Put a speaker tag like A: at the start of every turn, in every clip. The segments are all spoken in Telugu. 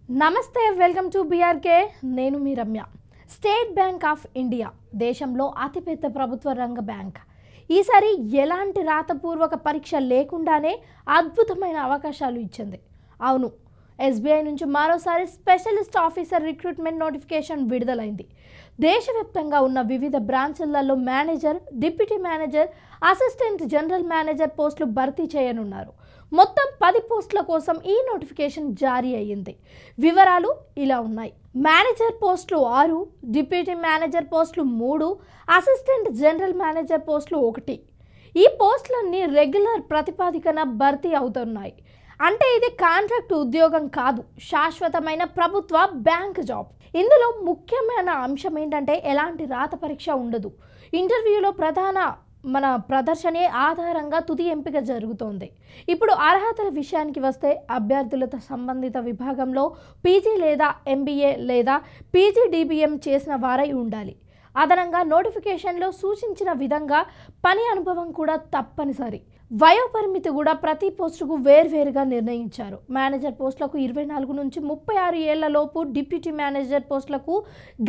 A: నమస్తే వెల్కమ్ టు బీఆర్కే నేను మీ Ramya. State bank of India దేశంలో అతిపెద్ద ప్రభుత్వ రంగ బ్యాంక్ ఈసారి ఎలాంటి రాతపూర్వక పరీక్ష లేకుండానే అద్భుతమైన అవకాశాలు ఇచ్చింది. అవును, ఎస్బీఐ నుంచి మరోసారి స్పెషలిస్ట్ ఆఫీసర్ రిక్రూట్మెంట్ నోటిఫికేషన్ విడుదలైంది. దేశవ్యాప్తంగా ఉన్న వివిధ బ్రాంచ్లలో manager, deputy manager, assistant general manager పోస్టులు భర్తీ చేయనున్నారు. మొత్తం 10 పోస్టుల కోసం ఈ నోటిఫికేషన్ జారీ అయ్యింది. వివరాలు ఇలా ఉన్నాయి. మేనేజర్ పోస్టులు 6, డిప్యూటీ మేనేజర్ పోస్టులు 3, అసిస్టెంట్ జనరల్ మేనేజర్ పోస్టులు 1. ఈ పోస్టులన్నీ రెగ్యులర్ ప్రతిపాదికన భర్తీ అవుతున్నాయి. అంటే ఇది కాంట్రాక్ట్ ఉద్యోగం కాదు, శాశ్వతమైన ప్రభుత్వ బ్యాంక్ జాబ్. ఇందులో ముఖ్యమైన అంశం ఏంటంటే ఎలాంటి రాత పరీక్ష ఉండదు. ఇంటర్వ్యూలో మన ప్రదర్శనే ఆధారంగా తుది ఎంపిక జరుగుతోంది. ఇప్పుడు అర్హతల విషయానికి వస్తే అభ్యర్థులతో సంబంధిత విభాగంలో పీజీ లేదా ఎంబీఏ లేదా పీజీడీబీఎం చేసిన వారై ఉండాలి. అదనంగా నోటిఫికేషన్లో సూచించిన విధంగా పని అనుభవం కూడా తప్పనిసరి. వయోపరిమితి కూడా ప్రతి పోస్టుకు వేర్వేరుగా నిర్ణయించారు. మేనేజర్ పోస్టులకు 24 నుంచి 36 ఏళ్ల లోపు, డిప్యూటీ మేనేజర్ పోస్టులకు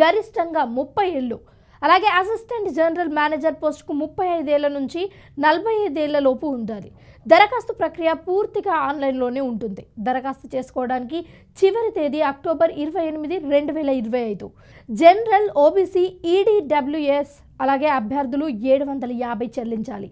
A: గరిష్టంగా 30 ఏళ్ళు, అలాగే అసిస్టెంట్ జనరల్ మేనేజర్ పోస్టుకు 35 ఏళ్ల నుంచి 45 ఏళ్ల లోపు ఉండాలి. దరఖాస్తు ప్రక్రియ పూర్తిగా ఆన్లైన్లోనే ఉంటుంది. దరఖాస్తు చేసుకోవడానికి చివరి తేదీ అక్టోబర్ 28, 2025. జనరల్, ఓబీసీ, ఈడబ్ల్యూఎస్ అలాగే అభ్యర్థులు 750 చెల్లించాలి.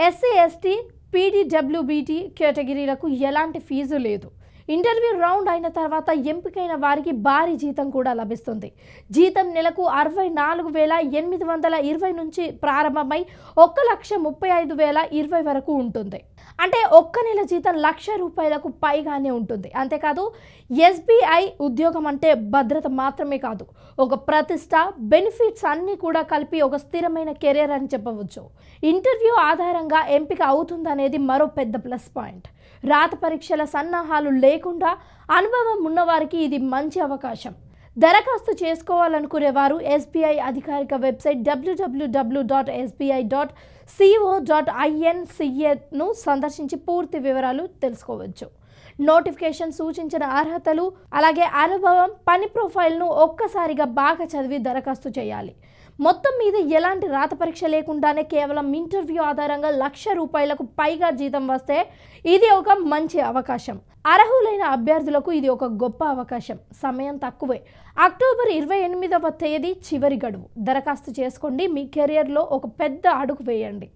A: ఎస్సీ, ఎస్టీ, పీడబ్ల్యూబీటీ కేటగిరీలకు ఎలాంటి ఫీజు లేదు. ఇంటర్వ్యూ రౌండ్ అయిన తర్వాత ఎంపికైన వారికి భారీ జీతం కూడా లభిస్తుంది. జీతం నెలకు 64,820 నుంచి ప్రారంభమై 1,35,020 వరకు ఉంటుంది. అంటే ఒక్క నెల జీతం ₹1,00,000 పైగానే ఉంటుంది. అంతేకాదు, ఎస్బీఐ ఉద్యోగం అంటే భద్రత మాత్రమే కాదు, ఒక ప్రతిష్ట, బెనిఫిట్స్ అన్నీ కూడా కలిపి ఒక స్థిరమైన కెరీర్ అని చెప్పవచ్చు. ఇంటర్వ్యూ ఆధారంగా ఎంపిక అవుతుందనేది మరో పెద్ద ప్లస్ పాయింట్. రాత పరీక్షల సన్నాహాలు లేకుండా అనుభవం ఉన్నవారికి ఇది మంచి అవకాశం. దరఖాస్తు చేసుకోవాలనుకునేవారు ఎస్బీఐ అధికారిక వెబ్సైట్ www.sbi.co.in/ను సందర్శించి పూర్తి వివరాలు తెలుసుకోవచ్చు. నోటిఫికేషన్ సూచించిన అర్హతలు అలాగే అనుభవం, పని ప్రొఫైల్ను ఒక్కసారిగా బాగా చదివి దరఖాస్తు చేయాలి. మొత్తం మీద ఎలాంటి రాత పరీక్ష లేకుండానే కేవలం ఇంటర్వ్యూ ఆధారంగా ₹1,00,000 పైగా జీతం వస్తే ఇది ఒక మంచి అవకాశం. అర్హులైన అభ్యర్థులకు ఇది ఒక గొప్ప అవకాశం. సమయం తక్కువే. అక్టోబర్ 28వ తేదీ చివరి గడువు. దరఖాస్తు చేసుకోండి. మీ కెరియర్లో ఒక పెద్ద అడుగు వేయండి.